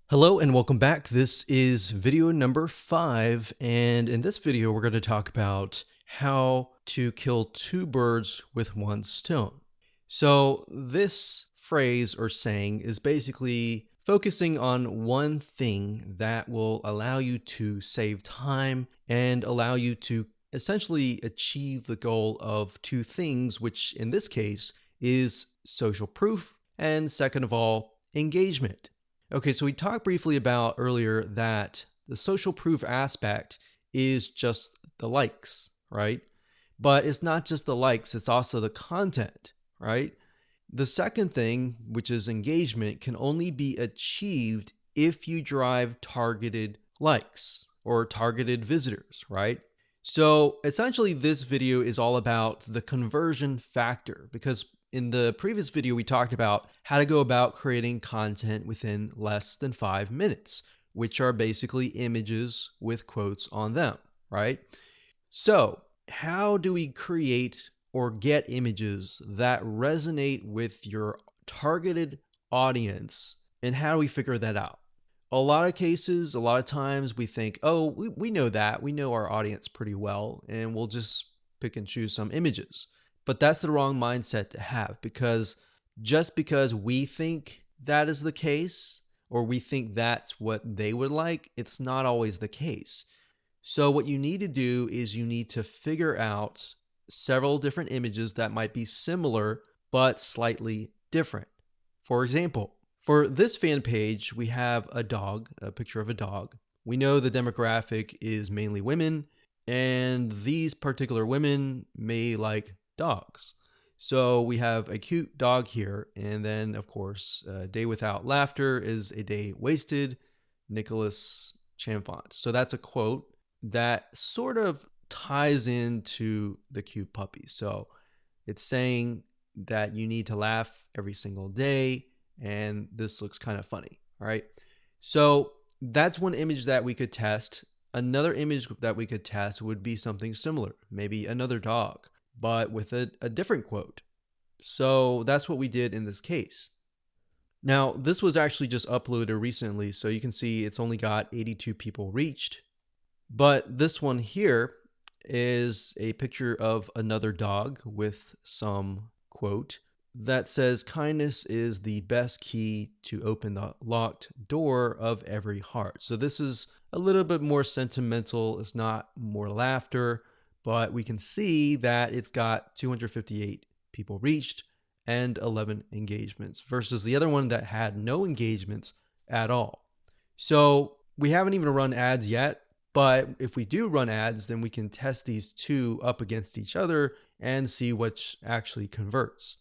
Hello and welcome back. This is video number 5, and in this video we're going to talk about how to kill two birds with one stone. So this phrase or saying is basically focusing on one thing that will allow you to save time and allow you to essentially achieve the goal of two things, which in this case is social proof and, second of all, engagement. Okay, so we talked briefly about earlier that the social proof aspect is just the likes, right? But it's not just the likes, it's also the content, right? The second thing, which is engagement, can only be achieved if you drive targeted likes or targeted visitors, right? So essentially, this video is all about the conversion factor because in the previous video, we talked about how to go about creating content within less than 5 minutes, which are basically images with quotes on them, right? So, how do we create or get images that resonate with your targeted audience, and how do we figure that out? A lot of cases, a lot of times we think, oh, we know that. We know our audience pretty well, and we'll just pick and choose some images. But that's the wrong mindset to have because just because we think that is the case or we think that's what they would like, it's not always the case. So, what you need to do is you need to figure out several different images that might be similar but slightly different. For example, for this fan page, we have a dog, a picture of a dog. We know the demographic is mainly women, and these particular women may like dogs. So we have a cute dog here, and then, of course, a day without laughter is a day wasted, Nicholas Chamfont. So that's a quote that sort of ties into the cute puppy. So it's saying that you need to laugh every single day, and this looks kind of funny, all right? So that's one image that we could test. Another image that we could test would be something similar, maybe another dog, but with a different quote. So that's what we did in this case. Now, this was actually just uploaded recently, so you can see it's only got 82 people reached. But this one here is a picture of another dog with some quote that says, "Kindness is the best key to open the locked door of every heart." So this is a little bit more sentimental. It's not more laughter, but we can see that it's got 258 people reached and 11 engagements versus the other one that had no engagements at all. So we haven't even run ads yet, but if we do run ads, then we can test these two up against each other and see which actually converts.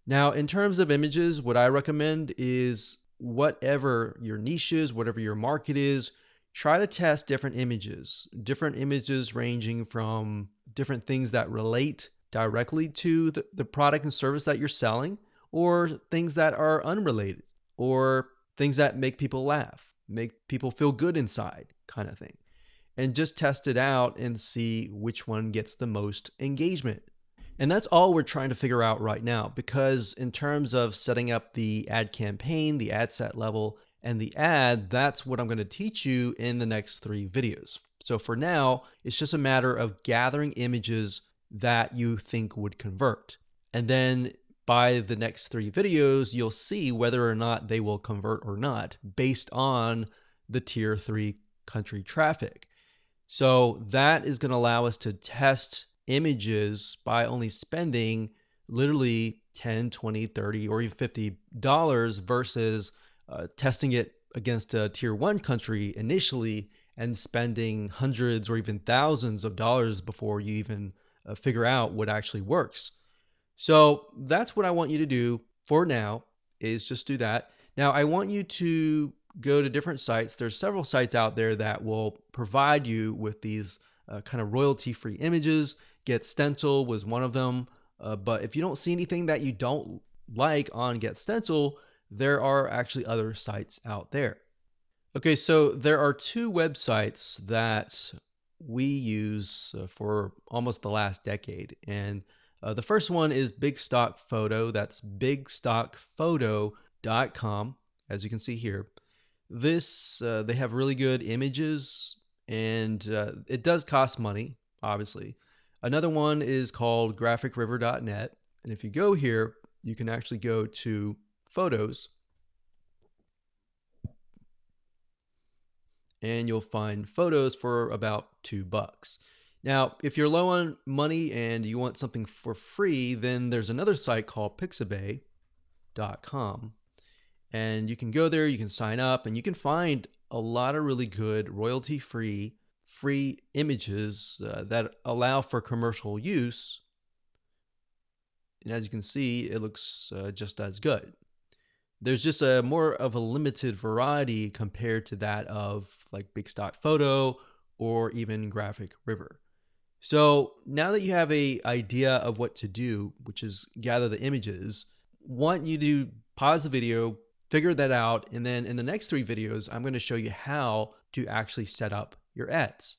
Now, in terms of images, what I recommend is whatever your niche is, whatever your market is, try to test different images ranging from different things that relate directly to the product and service that you're selling, or things that are unrelated, or things that make people laugh, make people feel good inside, kind of thing. And just test it out and see which one gets the most engagement. And that's all we're trying to figure out right now, because in terms of setting up the ad campaign, the ad set level, and the ad, that's what I'm going to teach you in the next 3 videos. So for now, it's just a matter of gathering images that you think would convert. And then by the next 3 videos, you'll see whether or not they will convert or not based on the tier 3 country traffic. So that is going to allow us to test images by only spending literally 10, 20, 30, or even $50 versus testing it against a tier 1 country initially and spending hundreds or even thousands of dollars before you even figure out what actually works. So that's what I want you to do for now, is just do that. Now, I want you to go to different sites. There's several sites out there that will provide you with these kind of royalty-free images. Get Stencil was one of them. But if you don't see anything that you don't like on Get Stencil, there are actually other sites out there. Okay, so there are 2 websites that we use for almost the last decade. And the first one is Big Stock Photo. That's bigstockphoto.com, as you can see here. They have really good images, and it does cost money, obviously. Another one is called graphicriver.net. And if you go here, you can actually go to photos, and you'll find photos for about $2. Now, if you're low on money and you want something for free, then there's another site called pixabay.com. And you can go there, you can sign up, and you can find a lot of really good royalty-free free images that allow for commercial use. And as you can see, it looks just as good. There's just a more of a limited variety compared to that of like Big Stock Photo or even Graphic River. So now that you have a idea of what to do, which is gather the images, want you to pause the video, figure that out, and then in the next 3 videos, I'm going to show you how to actually set up your ads.